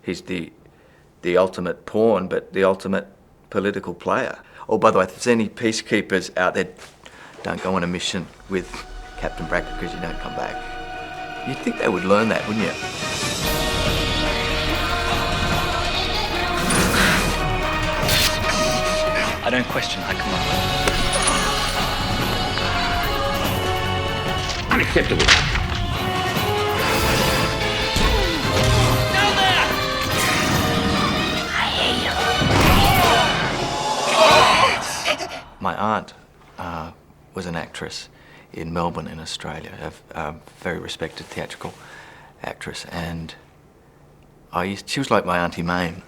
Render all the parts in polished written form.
He's the ultimate pawn, but the ultimate political player. Oh, by the way, if there's any peacekeepers out there, don't go on a mission with Captain Brackett because you don't come back. You'd think they would learn that, wouldn't you? I don't question High Command. Unacceptable. Down there! My aunt was an actress in Melbourne in Australia, a very respected theatrical actress, and she was like my Auntie Mame,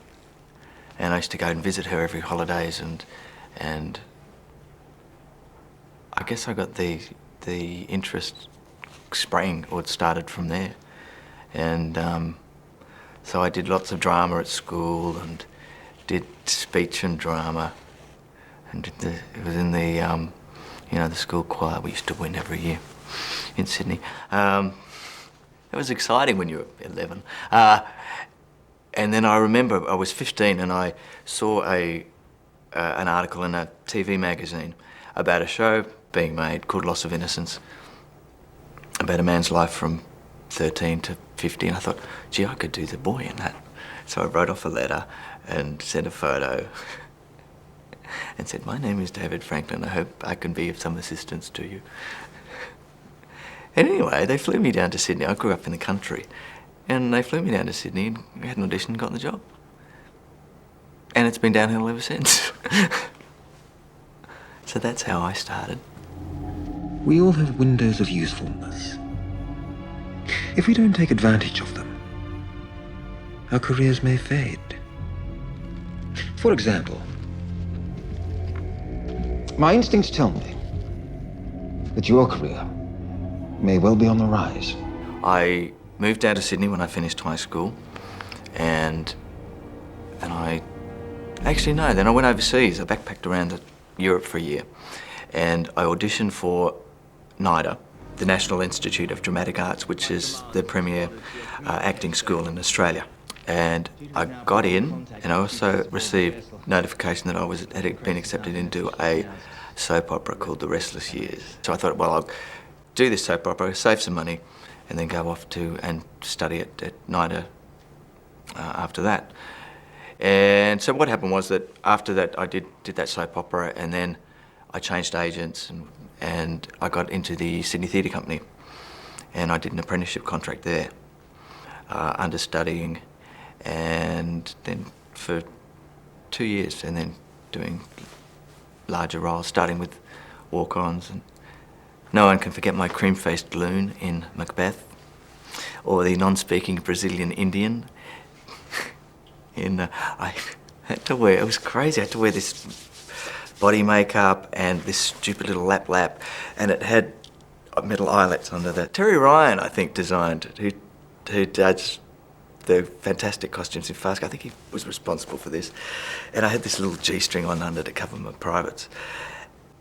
and I used to go and visit her every holidays, and I guess I got the interest sprang or it started from there, and so I did lots of drama at school and did speech and drama, and it was in the the school choir. We used to win every year in Sydney. It was exciting when you were 11. And then I remember I was 15 and I saw an article in a TV magazine about a show being made called Loss of Innocence, about a man's life from 13 to 50. And I thought, gee, I could do the boy in that. So I wrote off a letter and sent a photo and said, my name is David Franklin, I hope I can be of some assistance to you. And anyway, they flew me down to Sydney. I grew up in the country. And they flew me down to Sydney and we had an audition and got the job. And it's been downhill ever since. So that's how I started. We all have windows of usefulness. If we don't take advantage of them, our careers may fade. For example, my instincts tell me that your career may well be on the rise. I moved down to Sydney when I finished high school, and then I went overseas. I backpacked around Europe for a year, and I auditioned for NIDA, the National Institute of Dramatic Arts, which is the premier acting school in Australia. And I got in, and I also received notification that I had been accepted into a soap opera called The Restless Years. So I thought, well, I'll do this soap opera, save some money, and then go off and study at NIDA after that. And so what happened was that after that I did that soap opera, and then I changed agents and I got into the Sydney Theatre Company, and I did an apprenticeship contract there, understudying, and then for 2 years, and then doing larger roles, starting with walk-ons. And no one can forget my cream-faced loon in Macbeth, or the non-speaking Brazilian Indian I had to wear, it was crazy, I had to wear this body makeup and this stupid little lap, and it had metal eyelets under that. Terry Ryan, I think, designed it, who does the fantastic costumes in Farscape. I think he was responsible for this. And I had this little G-string on under to cover my privates.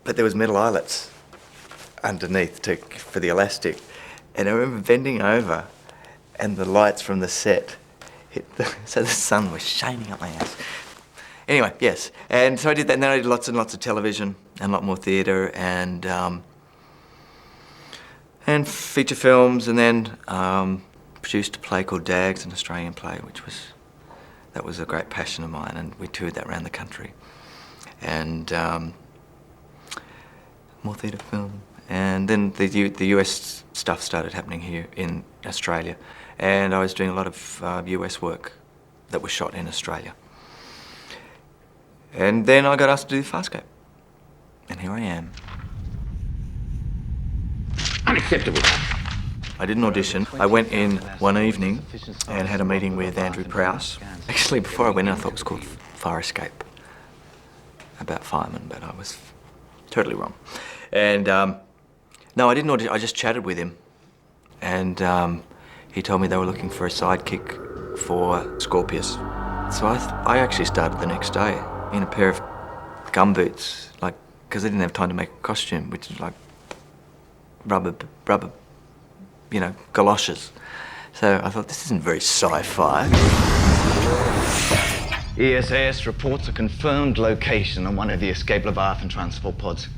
But there was metal eyelets underneath for the elastic. And I remember bending over and the lights from the set so the sun was shining up my ass. Anyway, yes. And so I did that, and then I did lots and lots of television and a lot more theatre and feature films, and then produced a play called Dags, an Australian play, that was a great passion of mine, and we toured that around the country. And more theatre film. And then the US stuff started happening here in Australia, and I was doing a lot of US work that was shot in Australia. And then I got asked to do Farscape, and here I am. Unacceptable. I did an audition. I went in one evening and had a meeting with Andrew Prowse. Actually, before I went in, I thought it was called Farscape, about firemen, but I was totally wrong. And no, I didn't audition. I just chatted with him, and he told me they were looking for a sidekick for Scorpius. So I actually started the next day in a pair of gumboots, because they didn't have time to make a costume, which is like rubber, galoshes. So I thought, this isn't very sci-fi. ESAS reports a confirmed location on one of the escape Leviathan transport pods.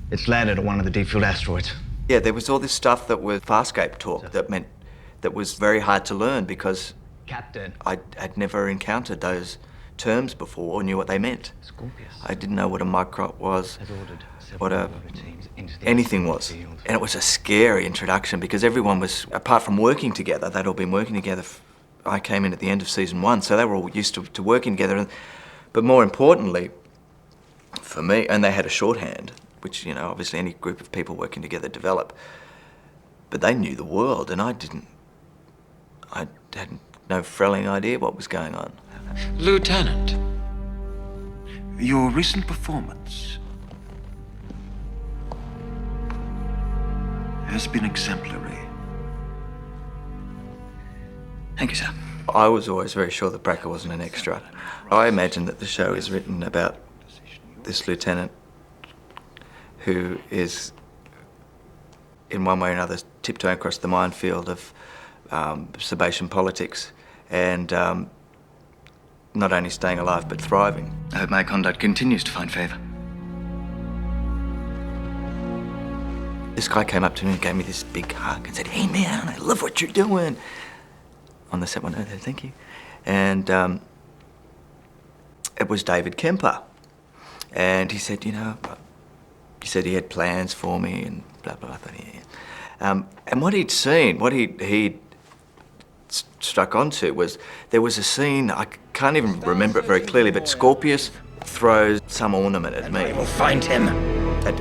It's landed on one of the deep-field asteroids. Yeah, there was all this stuff that was Farscape talk that was very hard to learn because Captain. I'd never encountered those terms before or knew what they meant. Scorpius I didn't know what a microt was, has ordered what several teams into the anything was. field. And it was a scary introduction because everyone was, apart from working together, they'd all been working together. I came in at the end of season 1, so they were all used to working together. But more importantly, for me, and they had a shorthand, which, obviously any group of people working together develop. But they knew the world, and I didn't. I had no frelling idea what was going on. Lieutenant, your recent performance has been exemplary. Thank you, sir. I was always very sure that Bracker wasn't an extra. I imagine that the show is written about this lieutenant who is, in one way or another, tiptoeing across the minefield of Sebastian politics and not only staying alive but thriving. I hope my conduct continues to find favour. This guy came up to me and gave me this big hug and said, "Hey man, I love what you're doing." On the set one, thank you. And it was David Kemper. And he said, he said he had plans for me and blah, blah, blah. And what he'd seen, what he'd struck onto was, there was a scene, I can't even remember it very clearly, but Scorpius throws some ornament at me. We'll find him.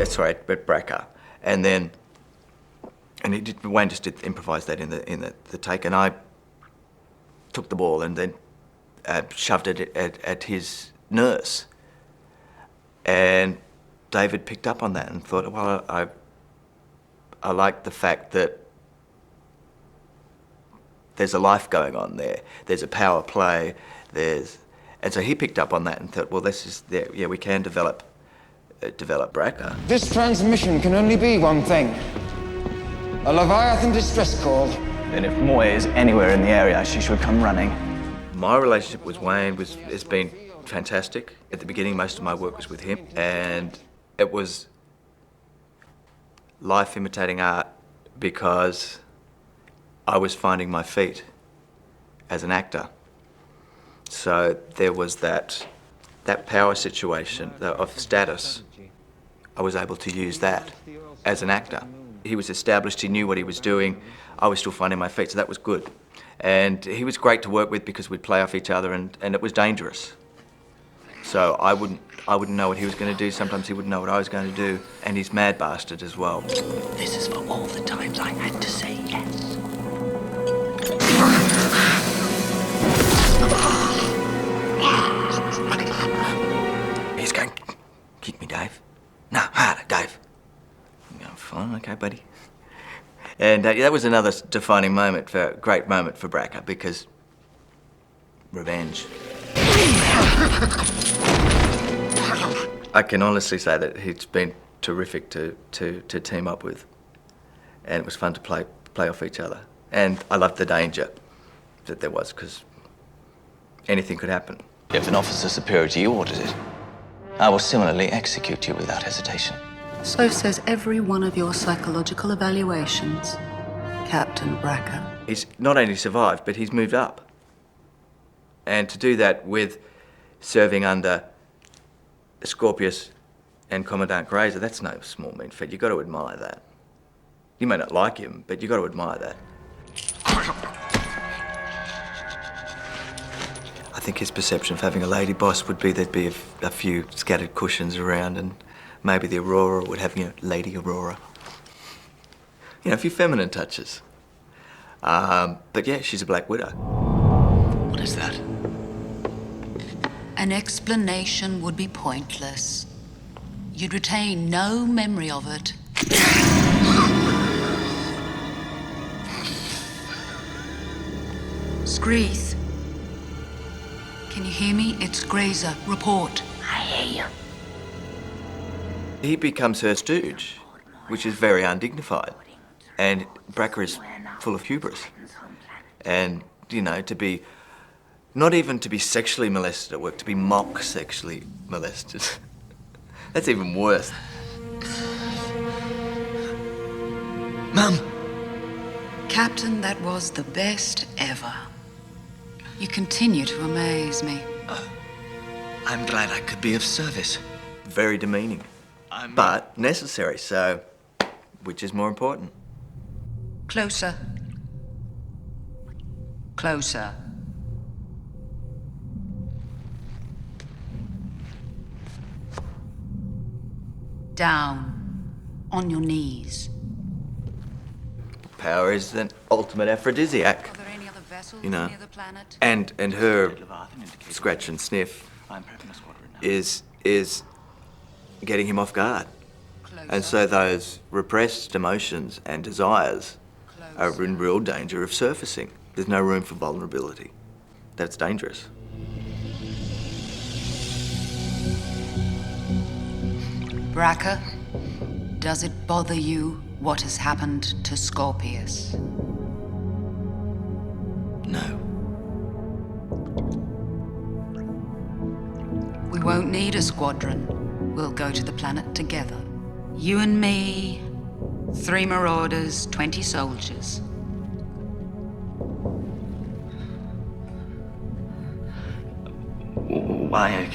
Sorry, at Bracker. And then, Wayne just did improvise that in the take, and I took the ball and then shoved it at his nurse. And David picked up on that and thought, well, I like the fact that there's a life going on there. There's a power play. And so he picked up on that and thought, well, we can develop Bracker. This transmission can only be one thing. A Leviathan distress call. And if Moy is anywhere in the area, she should come running. My relationship with Wayne has been fantastic. At the beginning, most of my work was with him, and it was life imitating art because I was finding my feet as an actor. So there was that power situation of status. I was able to use that as an actor. He was established, he knew what he was doing. I was still finding my feet, so that was good. And he was great to work with because we'd play off each other, and it was dangerous. So I wouldn't know what he was going to do. Sometimes he wouldn't know what I was going to do. And he's mad bastard as well. This is for all the times I had to say yes. He's going, kick me, Dave. No, harder, Dave. I'm going, fine, okay, buddy. And that was another defining moment, great moment for Bracker, because revenge. I can honestly say that he's been terrific to team up with, and it was fun to play off each other. And I loved the danger that there was, because anything could happen. If an officer superior to you orders it, I will similarly execute you without hesitation. So says every one of your psychological evaluations, Captain Bracker. He's not only survived, but he's moved up. And to do that with serving under Scorpius and Commandant Grazer, that's no small mean feat. You've got to admire that. You may not like him, but you've got to admire that. I think his perception of having a lady boss would be there'd be a few scattered cushions around, and maybe the Aurora would have, Lady Aurora. A few feminine touches. But yeah, she's a Black Widow. What is that? An explanation would be pointless. You'd retain no memory of it. Screeth. Can you hear me? It's Grazer. Report. I hear you. He becomes her stooge, which is very undignified. And Bracker is full of hubris. And, you know, to be, not even to be sexually molested at work, to be mock sexually molested. That's even worse. Mum! Captain, that was the best ever. You continue to amaze me. I'm glad I could be of service. Very demeaning, but necessary, so which is more important? Closer. Closer. Down. On your knees. Power is an ultimate aphrodisiac, Are there any other vessels you know. near the planet? And her scratch and sniff is getting him off guard. And so those repressed emotions and desires are in real danger of surfacing. There's no room for vulnerability. That's dangerous. Braca, does it bother you what has happened to Scorpius? No. We won't need a squadron. We'll go to the planet together. You and me, 3 marauders, 20 soldiers. Why?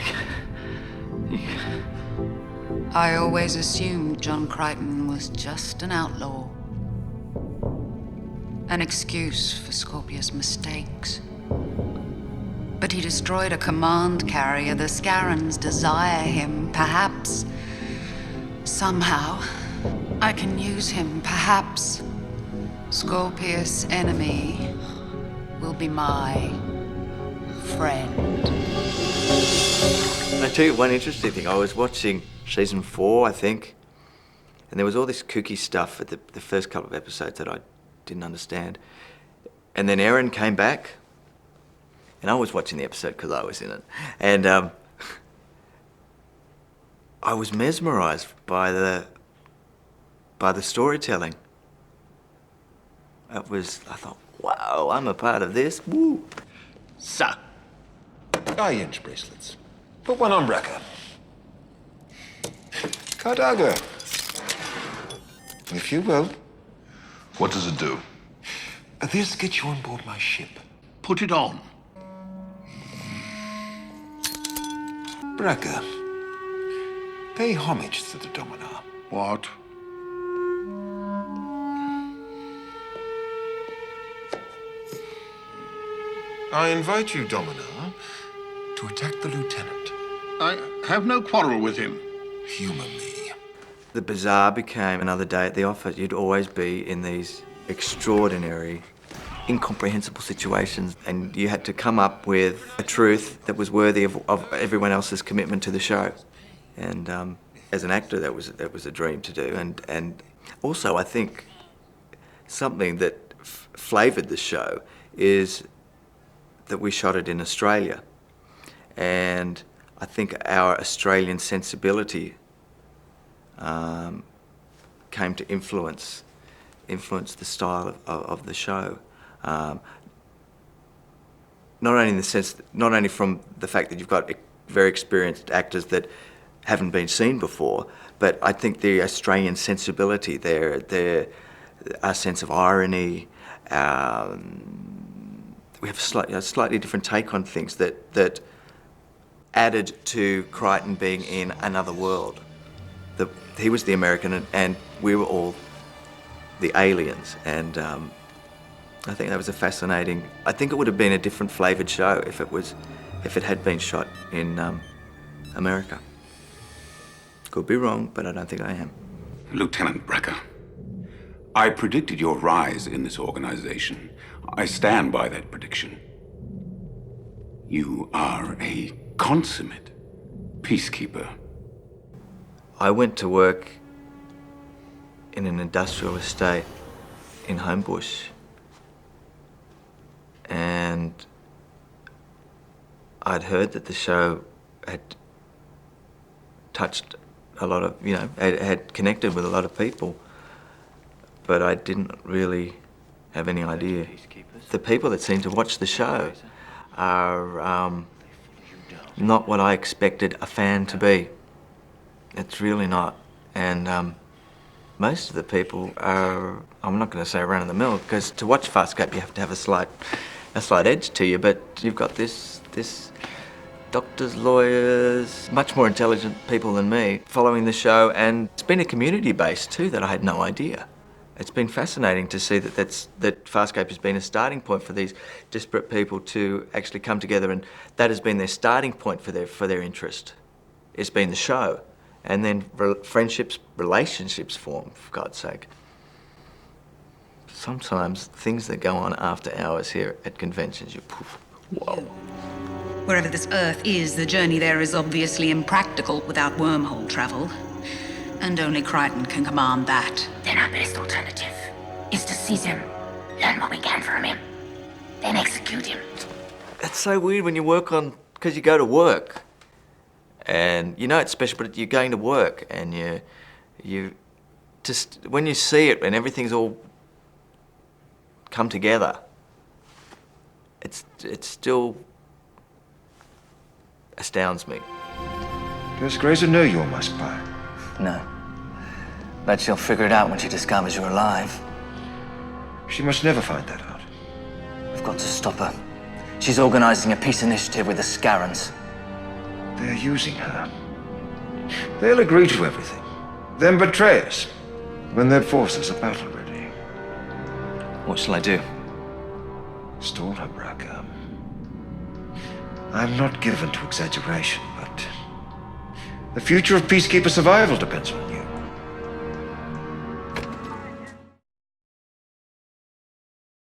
I always assumed John Crichton was just an outlaw. An excuse for Scorpius' mistakes. But he destroyed a command carrier. The Scarans desire him. Perhaps, somehow, I can use him. Perhaps Scorpius' enemy will be my friend. I tell you one interesting thing. I was watching season 4, I think, and there was all this kooky stuff at the first couple of episodes that I didn't understand. And then Erin came back, and I was watching the episode because I was in it. And I was mesmerised by the storytelling. I thought, wow, I'm a part of this. Woo. So, Inch bracelets. Put one on Braca. Cardago. If you will. What does it do? This gets you on board my ship. Put it on. Braca. Pay homage to the Dominar. What? I invite you, Dominar, to attack the lieutenant. I have no quarrel with him. Humor me. The bazaar became another day at the office. You'd always be in these extraordinary, incomprehensible situations, and you had to come up with a truth that was worthy of everyone else's commitment to the show. And as an actor, that was a dream to do. And also, I think something that flavoured the show is that we shot it in Australia, and I think our Australian sensibility came to influence the style of the show. Not only from the fact that you've got very experienced actors that haven't been seen before, but I think the Australian sensibility, our sense of irony, we have a slightly different take on things that added to Crichton being in another world. He was the American and we were all the aliens, and I think that was a fascinating. I think it would have been a different flavoured show if it had been shot in America. Could be wrong, but I don't think I am. Lieutenant Braca, I predicted your rise in this organization. I stand by that prediction. You are a consummate peacekeeper. I went to work in an industrial estate in Homebush, and I'd heard that the show had touched a lot of, had connected with a lot of people, but I didn't really have any idea. The people that seem to watch the show are not what I expected a fan to be. It's really not. And most of the people are, I'm not going to say run of the mill, because to watch Farscape you have to have a slight edge to you, but you've got this doctors, lawyers, much more intelligent people than me following the show, and it's been a community base too that I had no idea. It's been fascinating to see that Farscape has been a starting point for these disparate people to actually come together, and that has been their starting point for their interest. It's been the show, and then friendships, relationships form, for God's sake. Sometimes things that go on after hours here at conventions, you poof, whoa. Wherever this Earth is, the journey there is obviously impractical without wormhole travel. And only Crichton can command that. Then our best alternative is to seize him, learn what we can from him, then execute him. That's so weird when you work on, because you go to work. And you know it's special, but you're going to work, and you just, when you see it and everything's all come together, it still astounds me. Does Grazer know you're my spy? No. But she'll figure it out when she discovers you're alive. She must never find that out. We've got to stop her. She's organising a peace initiative with the Scarrans. They're using her. They'll agree to everything, then betray us when their forces are battle ready. What shall I do? Stall her, Braca. I'm not given to exaggeration, but the future of Peacekeeper survival depends on it.